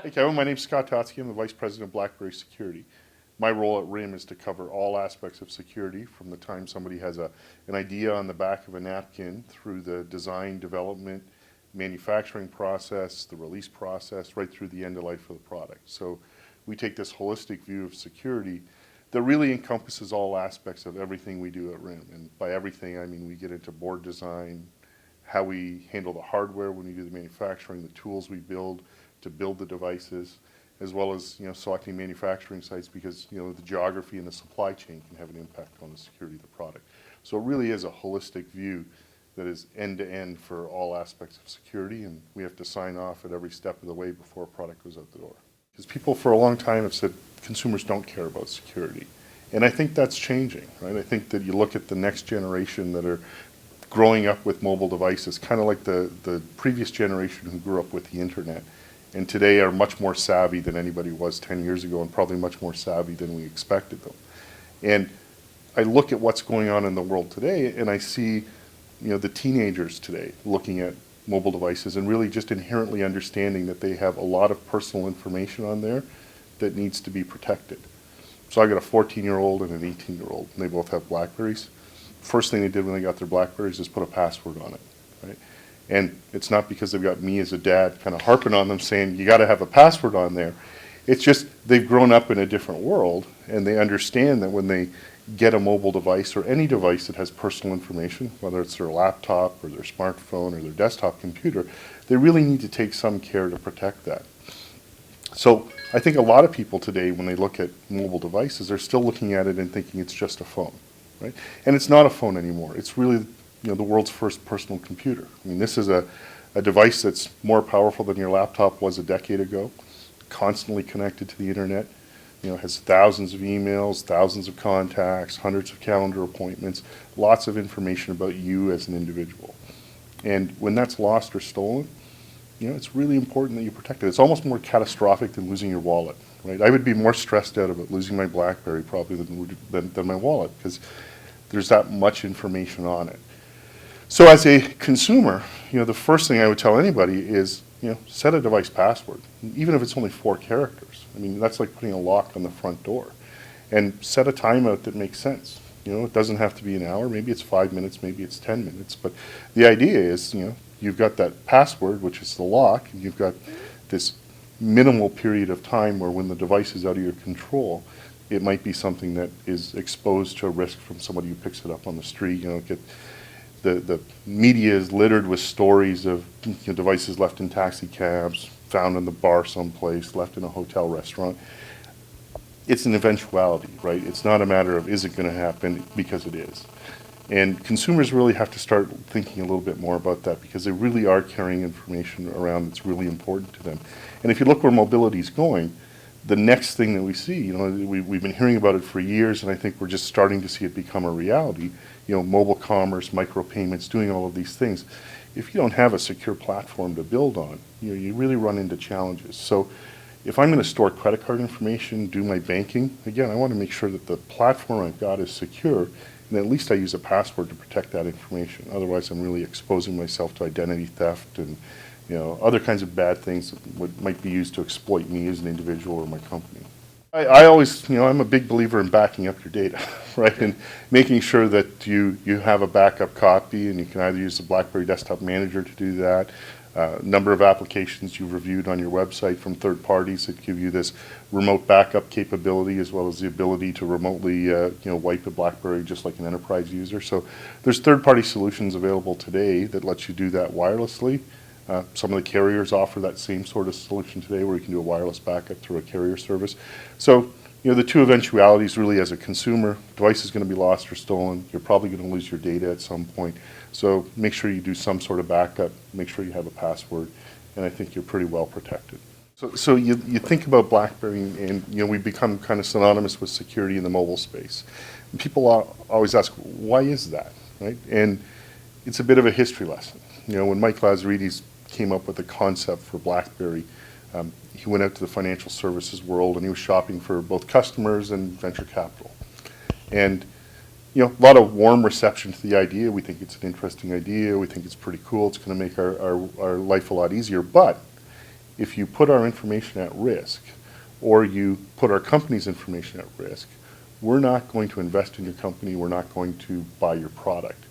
Hey Kevin, my name's Scott Totzke. I'm the Vice President of BlackBerry Security. My role at RIM is to cover all aspects of security from the time somebody has an idea on the back of a napkin through the design, development, manufacturing process, the release process, right through the end of life of the product. So we take this holistic view of security that really encompasses all aspects of everything we do at RIM. And by everything, I mean we get into board design, how we handle the hardware when we do the manufacturing, the tools we build to build the devices, as well as selecting manufacturing sites because the geography and the supply chain can have an impact on the security of the product. So it really is a holistic view that is end-to-end for all aspects of security, and we have to sign off at every step of the way before a product goes out the door. Because people for a long time have said consumers don't care about security, and I think that's changing, right? I think that you look at the next generation that are growing up with mobile devices, kind of like the previous generation who grew up with the internet, and today are much more savvy than anybody was 10 years ago, and probably much more savvy than we expected them. And I look at what's going on in the world today, and I see the teenagers today looking at mobile devices and really just inherently understanding that they have a lot of personal information on there that needs to be protected. So I got a 14-year-old and an 18-year-old, and they both have BlackBerries. First thing they did when they got their BlackBerries is put a password on it, right? And it's not because they've got me as a dad kind of harping on them saying you got to have a password on there. It's just they've grown up in a different world, and they understand that when they get a mobile device or any device that has personal information, whether it's their laptop or their smartphone or their desktop computer, they really need to take some care to protect that. So I think a lot of people today, when they look at mobile devices, they're still looking at it and thinking it's just a phone, right? And it's not a phone anymore. It's really the world's first personal computer. I mean, this is a device that's more powerful than your laptop was a decade ago, constantly connected to the internet, has thousands of emails, thousands of contacts, hundreds of calendar appointments, lots of information about you as an individual. And when that's lost or stolen, it's really important that you protect it. It's almost more catastrophic than losing your wallet, right? I would be more stressed out about losing my BlackBerry probably than my wallet, because there's that much information on it. So as a consumer, the first thing I would tell anybody is, set a device password, even if it's only 4 characters. I mean, that's like putting a lock on the front door. And set a timeout that makes sense. It doesn't have to be an hour. Maybe it's 5 minutes, maybe it's 10 minutes. But the idea is, you've got that password, which is the lock, and you've got this minimal period of time where when the device is out of your control, it might be something that is exposed to a risk from somebody who picks it up on the street. The media is littered with stories of devices left in taxi cabs, found in the bar someplace, left in a hotel restaurant. It's an eventuality, right? It's not a matter of is it going to happen, because it is. And consumers really have to start thinking a little bit more about that, because they really are carrying information around that's really important to them. And if you look where mobility is going, the next thing that we see, we've been hearing about it for years, and I think we're just starting to see it become a reality. Mobile commerce, micropayments, doing all of these things. If you don't have a secure platform to build on, you really run into challenges. So if I'm going to store credit card information, do my banking, again, I want to make sure that the platform I've got is secure, and at least I use a password to protect that information. Otherwise, I'm really exposing myself to identity theft and other kinds of bad things that might be used to exploit me as an individual or my company. I always, I'm a big believer in backing up your data, right? And making sure that you have a backup copy, and you can either use the BlackBerry Desktop Manager to do that. Number of applications you've reviewed on your website from third parties that give you this remote backup capability, as well as the ability to remotely wipe a BlackBerry just like an enterprise user. So there's third-party solutions available today that lets you do that wirelessly. Some of the carriers offer that same sort of solution today, where you can do a wireless backup through a carrier service. So the two eventualities really, as a consumer, device is going to be lost or stolen. You're probably going to lose your data at some point. So make sure you do some sort of backup. Make sure you have a password, and I think you're pretty well protected. So you think about BlackBerry, and we've become kind of synonymous with security in the mobile space. And people always ask, why is that, right? And it's a bit of a history lesson. When Mike Lazaridis came up with the concept for BlackBerry, he went out to the financial services world, and he was shopping for both customers and venture capital. And a lot of warm reception to the idea. We think it's an interesting idea. We think it's pretty cool. It's going to make our life a lot easier. But if you put our information at risk, or you put our company's information at risk, we're not going to invest in your company, we're not going to buy your product.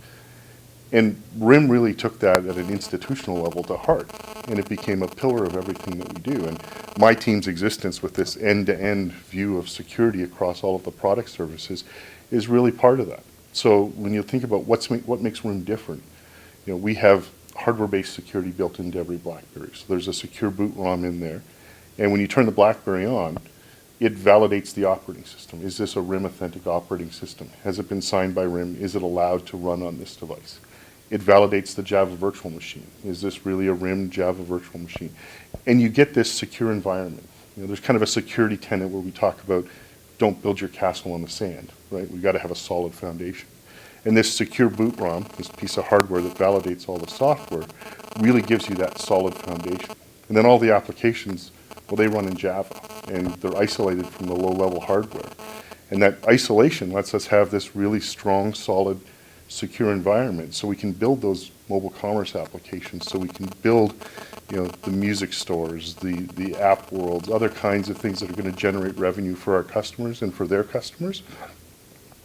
And RIM really took that at an institutional level to heart, and it became a pillar of everything that we do. And my team's existence with this end-to-end view of security across all of the product services is really part of that. So when you think about what makes RIM different, we have hardware-based security built into every BlackBerry. So there's a secure boot ROM in there, and when you turn the BlackBerry on, it validates the operating system. Is this a RIM authentic operating system? Has it been signed by RIM? Is it allowed to run on this device? It validates the Java virtual machine. Is this really a RIM Java virtual machine? And you get this secure environment. There's kind of a security tenet where we talk about don't build your castle on the sand, right? We've got to have a solid foundation. And this secure boot ROM, this piece of hardware that validates all the software, really gives you that solid foundation. And then all the applications, well, they run in Java, and they're isolated from the low-level hardware. And that isolation lets us have this really strong, solid, secure environment, so we can build those mobile commerce applications, so we can build the music stores, the app worlds, other kinds of things that are going to generate revenue for our customers and for their customers.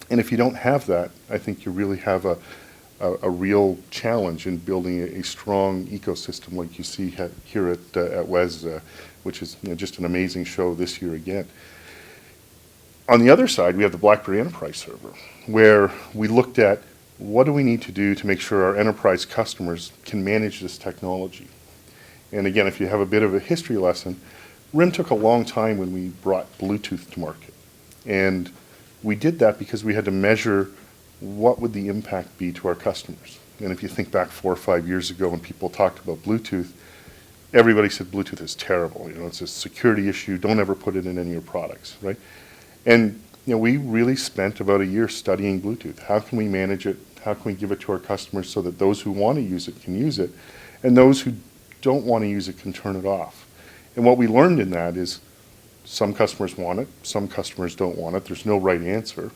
And if you don't have that, I think you really have a real challenge in building a strong ecosystem like you see here at WES, which is just an amazing show this year again. On the other side, we have the BlackBerry Enterprise Server, where we looked at what do we need to do to make sure our enterprise customers can manage this technology. And again, if you have a bit of a history lesson, RIM took a long time when we brought Bluetooth to market. And we did that because we had to measure what would the impact be to our customers. And if you think back 4 or 5 years ago when people talked about Bluetooth, everybody said Bluetooth is terrible. It's a security issue. Don't ever put it in any of your products, right? And we really spent about a year studying Bluetooth. How can we manage it? How can we give it to our customers so that those who want to use it can use it, and those who don't want to use it can turn it off? And what we learned in that is some customers want it, some customers don't want it. There's no right answer.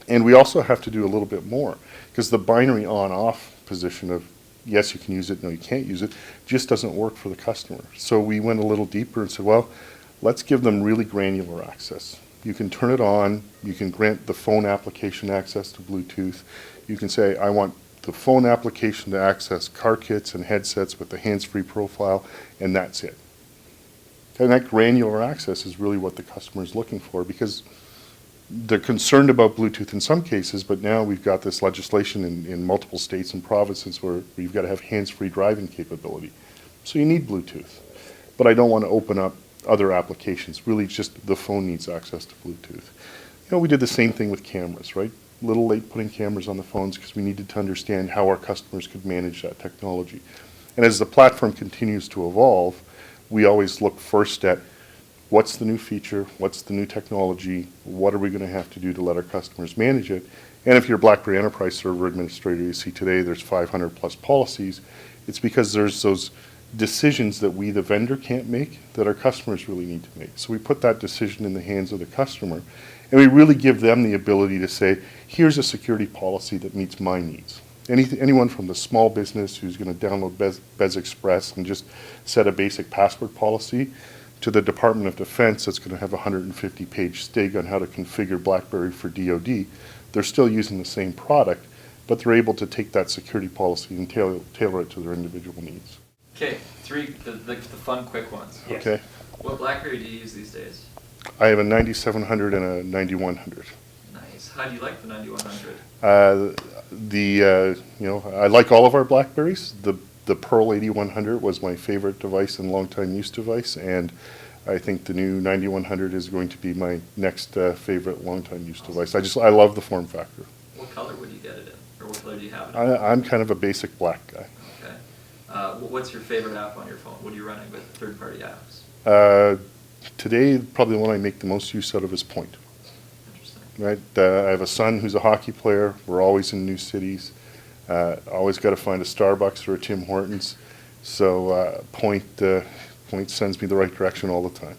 And we also have to do a little bit more, because the binary on-off position of yes, you can use it, no, you can't use it, just doesn't work for the customer. So we went a little deeper and said, well, let's give them really granular access. You can turn it on, you can grant the phone application access to Bluetooth. You can say, I want the phone application to access car kits and headsets with the hands-free profile, and that's it. And that granular access is really what the customer is looking for, because they're concerned about Bluetooth in some cases, but now we've got this legislation in multiple states and provinces where you've got to have hands-free driving capability. So you need Bluetooth. But I don't want to open up other applications. Really, just the phone needs access to Bluetooth. We did the same thing with cameras, right? A little late putting cameras on the phones because we needed to understand how our customers could manage that technology. And as the platform continues to evolve, we always look first at what's the new feature, what's the new technology, what are we going to have to do to let our customers manage it. And if you're a BlackBerry Enterprise Server administrator, you see today there's 500 plus policies. It's because there's those decisions that we, the vendor, can't make that our customers really need to make. So we put that decision in the hands of the customer, and we really give them the ability to say, here's a security policy that meets my needs. Anyone from the small business who's going to download Bez Express and just set a basic password policy, to the Department of Defense that's going to have a 150-page STIG on how to configure BlackBerry for DoD, they're still using the same product, but they're able to take that security policy and tailor it to their individual needs. Okay, the fun, quick ones. Yes. Okay. What BlackBerry do you use these days? I have a 9700 and a 9100. Nice. How do you like the 9100? I like all of our BlackBerries. The Pearl 8100 was my favorite device and long-time use device, and I think the new 9100 is going to be my next favorite long-time use device. I love the form factor. What color would you get it in, or what color do you have it in? I'm kind of a basic black guy. Okay. What's your favorite app on your phone? What are you running with third-party apps? Today, probably the one I make the most use out of is Point. Interesting. Right. I have a son who's a hockey player. We're always in new cities. Always got to find a Starbucks or a Tim Hortons. So Point sends me the right direction all the time.